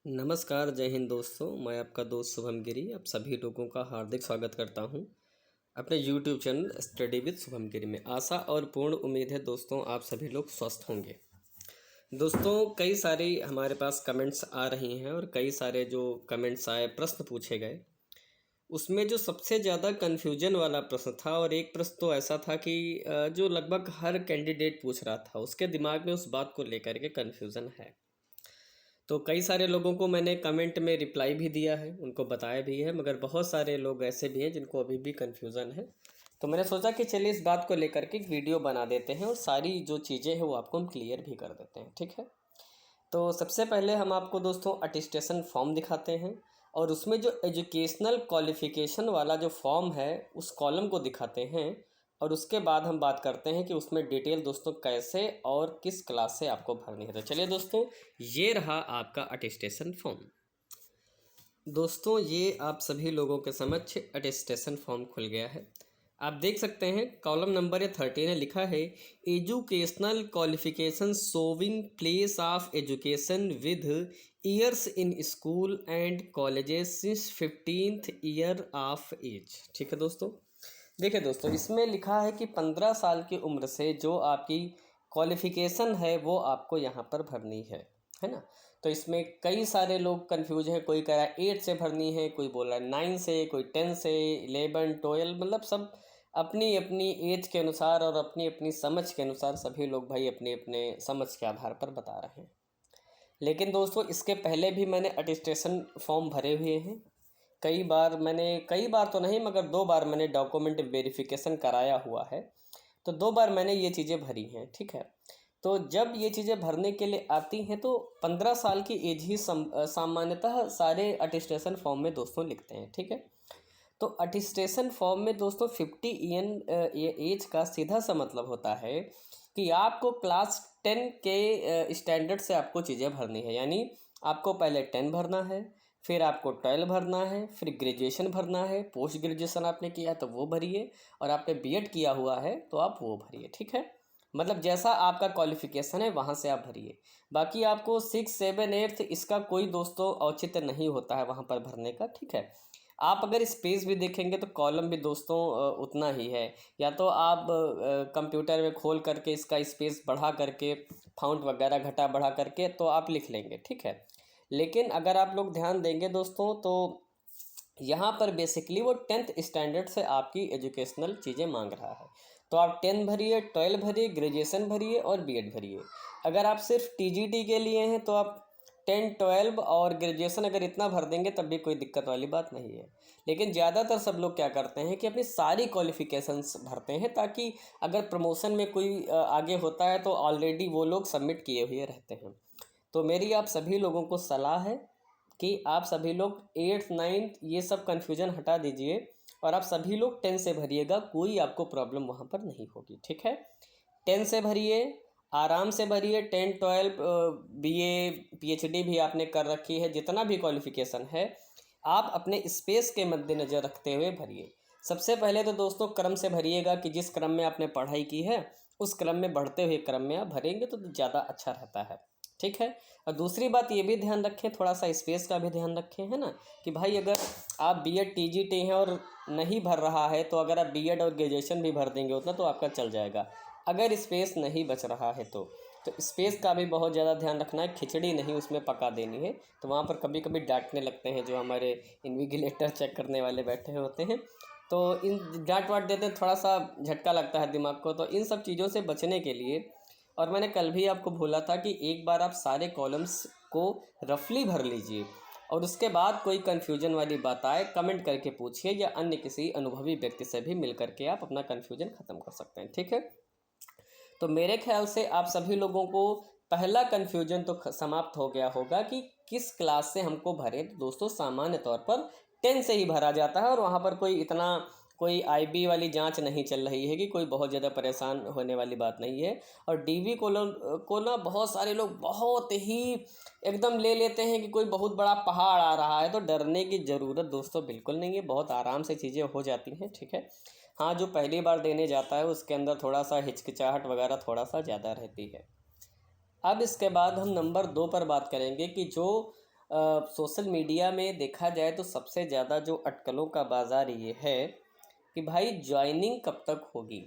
नमस्कार, जय हिंद दोस्तों। मैं आपका दोस्त शुभम गिरी आप सभी लोगों का हार्दिक स्वागत करता हूं अपने YouTube channel study with Shubham Giri में। आशा और पूर्ण उम्मीद है दोस्तों आप सभी लोग स्वस्थ होंगे। दोस्तों, कई सारी हमारे पास कमेंट्स आ रही हैं और कई सारे जो कमेंट्स आए, प्रश्न पूछे गए, उसमें जो सबसे ज़्यादा कन्फ्यूजन वाला प्रश्न था और एक प्रश्न तो ऐसा था कि जो लगभग हर कैंडिडेट पूछ रहा था, उसके दिमाग में उस बात को लेकर के कन्फ्यूज़न है। तो कई सारे लोगों को मैंने कमेंट में रिप्लाई भी दिया है, उनको बताया भी है, मगर बहुत सारे लोग ऐसे भी हैं जिनको अभी भी कन्फ्यूज़न है। तो मैंने सोचा कि चलिए इस बात को लेकर के एक वीडियो बना देते हैं और सारी जो चीज़ें हैं वो आपको हम क्लियर भी कर देते हैं, ठीक है। तो सबसे पहले हम आपको दोस्तों अटेस्टेशन फॉर्म दिखाते हैं और उसमें जो एजुकेशनल क्वालिफ़िकेशन वाला जो फॉर्म है उस कॉलम को दिखाते हैं और उसके बाद हम बात करते हैं कि उसमें डिटेल दोस्तों कैसे और किस क्लास से आपको भरनी है। तो चलिए दोस्तों, ये रहा आपका अटेस्टेशन फॉर्म। दोस्तों, ये आप सभी लोगों के समक्ष अटेस्टेशन फॉर्म खुल गया है। आप देख सकते हैं कॉलम नंबर 13 में लिखा है educational qualification showing place of education with years in school and colleges since 15th year of age. ठीक है दोस्तों, देखिए दोस्तों, इसमें लिखा है कि 15 साल की उम्र से जो आपकी क्वालिफ़िकेशन है वो आपको यहाँ पर भरनी है ना। तो इसमें कई सारे लोग कंफ्यूज हैं, कोई कह रहा है 8 से भरनी है, कोई बोल रहा है 9 से, कोई 10 से, 11, 12, मतलब सब अपनी अपनी एज के अनुसार और अपनी अपनी समझ के अनुसार सभी लोग भाई अपने अपने समझ के आधार पर बता रहे हैं। लेकिन दोस्तों, इसके पहले भी मैंने अटेस्टेशन फॉर्म भरे हुए हैं। कई बार तो नहीं मगर 2 बार मैंने डॉक्यूमेंट वेरिफिकेशन कराया हुआ है। तो 2 बार मैंने ये चीज़ें भरी हैं, ठीक है। तो जब ये चीज़ें भरने के लिए आती हैं तो 15 साल की एज ही सामान्यतः सारे अटेस्टेशन फॉर्म में दोस्तों लिखते हैं, ठीक है। तो अटेस्टेशन फॉर्म में दोस्तों 50 एज का सीधा सा मतलब होता है कि आपको क्लास 10 के स्टैंडर्ड से आपको चीज़ें भरनी है। यानी आपको पहले 10 भरना है, फिर आपको 12 भरना है, फिर ग्रेजुएशन भरना है, पोस्ट ग्रेजुएशन आपने किया है तो वो भरिए, और आपने बीएड किया हुआ है तो आप वो भरिए, ठीक है। मतलब जैसा आपका क्वालिफिकेशन है वहाँ से आप भरिए। बाकी आपको 6, 7, 8 इसका कोई दोस्तों औचित्य नहीं होता है वहाँ पर भरने का, ठीक है। आप अगर स्पेस भी देखेंगे तो कॉलम भी दोस्तों उतना ही है। या तो आप कंप्यूटर में खोल करके इसका स्पेस बढ़ा करके, फाउंट वगैरह घटा बढ़ा करके तो आप लिख लेंगे, ठीक है। लेकिन अगर आप लोग ध्यान देंगे दोस्तों तो यहाँ पर बेसिकली वो 10th स्टैंडर्ड से आपकी एजुकेशनल चीज़ें मांग रहा है। तो आप 10 भरिए, 12 भरिए, ग्रेजुएशन भरिए और बीएड भरिए। अगर आप सिर्फ टीजीटी के लिए हैं तो आप 10, 12 और ग्रेजुएशन अगर इतना भर देंगे तब भी कोई दिक्कत वाली बात नहीं है। लेकिन ज़्यादातर सब लोग क्या करते हैं कि अपनी सारी क्वालिफ़िकेशंस भरते हैं ताकि अगर प्रमोशन में कोई आगे होता है तो ऑलरेडी वो लोग सबमिट किए हुए रहते हैं। तो मेरी आप सभी लोगों को सलाह है कि आप सभी लोग 8th 9th ये सब कन्फ्यूजन हटा दीजिए और आप सभी लोग 10 से भरिएगा, कोई आपको प्रॉब्लम वहाँ पर नहीं होगी, ठीक है। 10 से भरिए, आराम से भरिए। 10, 12 बीए पीएचडी भी आपने कर रखी है, जितना भी क्वालिफिकेशन है आप अपने स्पेस के मद्देनज़र रखते हुए भरिए। सबसे पहले तो दोस्तों क्रम से भरिएगा कि जिस क्रम में आपने पढ़ाई की है उस क्रम में, बढ़ते हुए क्रम में आप भरेंगे तो ज़्यादा अच्छा रहता है, ठीक है। और दूसरी बात ये भी ध्यान रखें, थोड़ा सा स्पेस का भी ध्यान रखें, है ना, कि भाई अगर आप बीएड टीजीटी हैं और नहीं भर रहा है तो अगर आप बीएड और ग्रेजुएशन भी भर देंगे उतना तो आपका चल जाएगा। अगर स्पेस नहीं बच रहा है तो स्पेस का भी बहुत ज़्यादा ध्यान रखना है, खिचड़ी नहीं उसमें पका देनी है। तो वहाँ पर कभी कभी डांटने लगते हैं जो हमारे इन्विजिलेटर चेक करने वाले बैठे हुए होते हैं, तो इन डांट वाट देते हैं, थोड़ा सा झटका लगता है दिमाग को। तो इन सब चीज़ों से बचने के लिए, और मैंने कल भी आपको बोला था कि एक बार आप सारे कॉलम्स को रफली भर लीजिए और उसके बाद कोई कन्फ्यूजन वाली बात आए कमेंट करके पूछिए या अन्य किसी अनुभवी व्यक्ति से भी मिल करके आप अपना कन्फ्यूजन ख़त्म कर सकते हैं, ठीक है। तो मेरे ख्याल से आप सभी लोगों को पहला कन्फ्यूजन तो समाप्त हो गया होगा कि किस क्लास से हमको भरें। तो दोस्तों, सामान्य तौर पर 10 से ही भरा जाता है और वहाँ पर कोई आईबी वाली जांच नहीं चल रही है कि कोई बहुत ज़्यादा परेशान होने वाली बात नहीं है। और डीवी को ना बहुत सारे लोग बहुत ही एकदम ले लेते हैं कि कोई बहुत बड़ा पहाड़ आ रहा है। तो डरने की ज़रूरत दोस्तों बिल्कुल नहीं है, बहुत आराम से चीज़ें हो जाती हैं, ठीक है। हाँ, जो पहली बार देने जाता है उसके अंदर थोड़ा सा हिचकिचाहट वगैरह थोड़ा सा ज़्यादा रहती है। अब इसके बाद हम नंबर 2 पर बात करेंगे कि जो सोशल मीडिया में देखा जाए तो सबसे ज़्यादा जो अटकलों का बाज़ार ये है कि भाई ज्वाइनिंग कब तक होगी।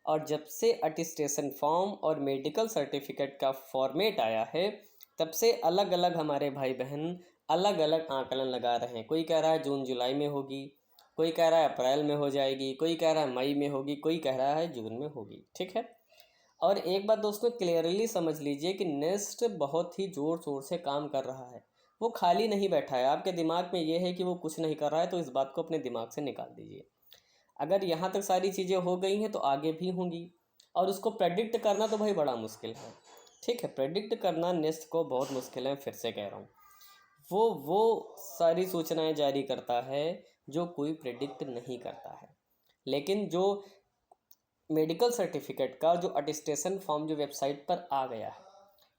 और जब से अटेस्टेशन फॉर्म और मेडिकल सर्टिफिकेट का फॉर्मेट आया है, तब से अलग अलग हमारे भाई बहन अलग अलग आकलन लगा रहे हैं। कोई कह रहा है जून जुलाई में होगी, कोई कह रहा है अप्रैल में हो जाएगी, कोई कह रहा है मई में होगी, कोई कह रहा है जून में होगी। ठीक है। और एक बात दोस्तों क्लियरली समझ लीजिए कि नेस्ट बहुत ही ज़ोर शोर से काम कर रहा है। वो खाली नहीं बैठा है। आपके दिमाग में ये है कि वो कुछ नहीं कर रहा है, तो इस बात को अपने दिमाग से निकाल दीजिए। अगर यहाँ तक सारी चीज़ें हो गई हैं तो आगे भी होंगी। और उसको प्रेडिक्ट करना तो भाई बड़ा मुश्किल है। ठीक है, प्रेडिक्ट करना नेस्ट को बहुत मुश्किल है। फिर से कह रहा हूँ, वो सारी सूचनाएं जारी करता है जो कोई प्रेडिक्ट नहीं करता है। लेकिन जो मेडिकल सर्टिफिकेट का जो अटेस्टेशन फॉर्म जो वेबसाइट पर आ गया है,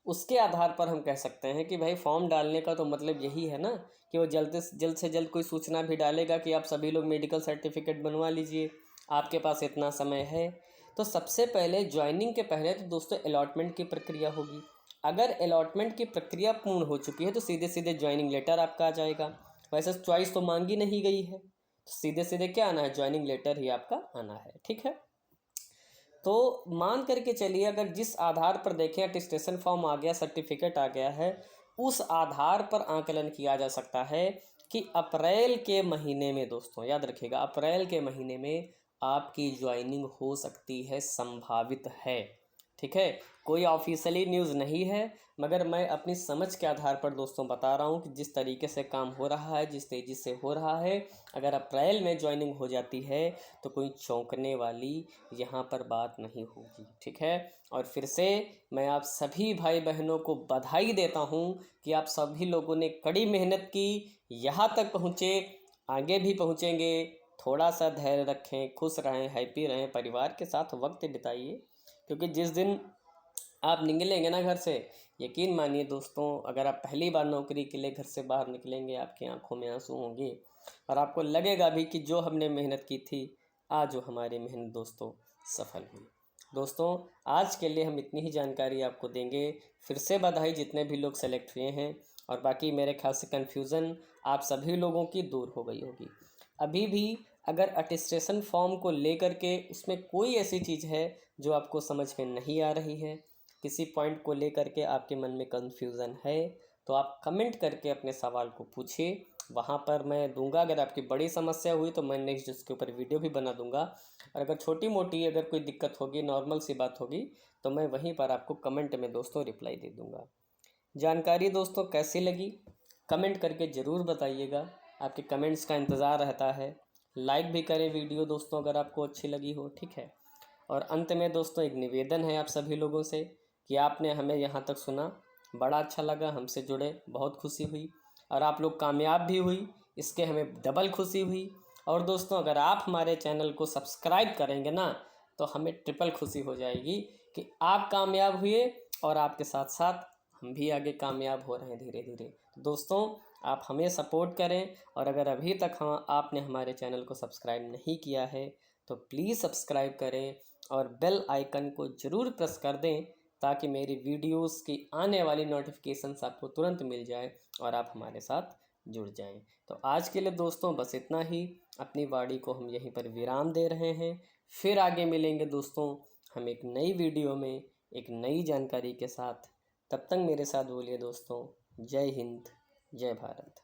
उसके आधार पर हम कह सकते हैं कि भाई फॉर्म डालने का तो मतलब यही है ना कि वो जल्द से जल्द कोई सूचना भी डालेगा कि आप सभी लोग मेडिकल सर्टिफिकेट बनवा लीजिए, आपके पास इतना समय है। तो सबसे पहले ज्वाइनिंग के पहले तो दोस्तों अलॉटमेंट की प्रक्रिया होगी। अगर अलॉटमेंट की प्रक्रिया पूर्ण हो चुकी है तो सीधे सीधे ज्वाइनिंग लेटर आपका आ जाएगा। वैसे चॉइस तो मांगी नहीं गई है, तो सीधे सीधे क्या आना है, ज्वाइनिंग लेटर ही आपका आना है। ठीक है। तो मान करके चलिए, अगर जिस आधार पर देखें अटेस्टेशन फॉर्म आ गया, सर्टिफिकेट आ गया है, उस आधार पर आकलन किया जा सकता है कि अप्रैल के महीने में, दोस्तों याद रखिएगा, अप्रैल के महीने में आपकी ज्वाइनिंग हो सकती है, संभावित है। ठीक है, कोई ऑफिशियली न्यूज़ नहीं है, मगर मैं अपनी समझ के आधार पर दोस्तों बता रहा हूँ कि जिस तरीके से काम हो रहा है, जिस तेज़ी से हो रहा है, अगर अप्रैल में ज्वाइनिंग हो जाती है तो कोई चौंकने वाली यहाँ पर बात नहीं होगी। ठीक है। और फिर से मैं आप सभी भाई बहनों को बधाई देता हूँ कि आप सभी लोगों ने कड़ी मेहनत की, यहाँ तक पहुँचे, आगे भी पहुँचेंगे। थोड़ा सा धैर्य रखें, खुश रहें, हैप्पी रहें, परिवार के साथ वक्त बिताइए, क्योंकि जिस दिन आप निकलेंगे ना घर से, यकीन मानिए दोस्तों, अगर आप पहली बार नौकरी के लिए घर से बाहर निकलेंगे, आपकी आंखों में आंसू होंगे और आपको लगेगा भी कि जो हमने मेहनत की थी, आज जो हमारी मेहनत दोस्तों सफल हुई। दोस्तों आज के लिए हम इतनी ही जानकारी आपको देंगे। फिर से बधाई जितने भी लोग सेलेक्ट हुए हैं, और बाकी मेरे ख्याल से कन्फ्यूज़न आप सभी लोगों की दूर हो गई होगी। अभी भी अगर अटेस्टेशन फॉर्म को लेकर के उसमें कोई ऐसी चीज़ है जो आपको समझ में नहीं आ रही है, किसी पॉइंट को लेकर के आपके मन में कन्फ्यूज़न है, तो आप कमेंट करके अपने सवाल को पूछिए। वहाँ पर मैं दूंगा। अगर आपकी बड़ी समस्या हुई तो मैं नेक्स्ट उसके ऊपर वीडियो भी बना दूंगा, और अगर छोटी मोटी अगर कोई दिक्कत होगी, नॉर्मल सी बात होगी, तो मैं वहीं पर आपको कमेंट में दोस्तों रिप्लाई दे दूंगा। जानकारी दोस्तों कैसी लगी कमेंट करके ज़रूर बताइएगा। आपके कमेंट्स का इंतज़ार रहता है। लाइक भी करें वीडियो दोस्तों अगर आपको अच्छी लगी हो। ठीक है। और अंत में दोस्तों एक निवेदन है आप सभी लोगों से कि आपने हमें यहाँ तक सुना, बड़ा अच्छा लगा, हमसे जुड़े बहुत खुशी हुई, और आप लोग कामयाब भी हुई, इसके हमें डबल खुशी हुई। और दोस्तों अगर आप हमारे चैनल को सब्सक्राइब करेंगे ना, तो हमें ट्रिपल खुशी हो जाएगी कि आप कामयाब हुए और आपके साथ साथ हम भी आगे कामयाब हो रहे हैं धीरे धीरे। तो दोस्तों आप हमें सपोर्ट करें, और अगर अभी तक आपने हमारे चैनल को सब्सक्राइब नहीं किया है तो प्लीज़ सब्सक्राइब करें और बेल आइकन को ज़रूर प्रेस कर दें, ताकि मेरी वीडियोस की आने वाली नोटिफिकेशंस आपको तुरंत मिल जाए और आप हमारे साथ जुड़ जाएं। तो आज के लिए दोस्तों बस इतना ही। अपनी वाणी को हम यहीं पर विराम दे रहे हैं। फिर आगे मिलेंगे दोस्तों हम एक नई वीडियो में एक नई जानकारी के साथ। तब तक मेरे साथ बोलिए दोस्तों, जय हिंद, जय भारत।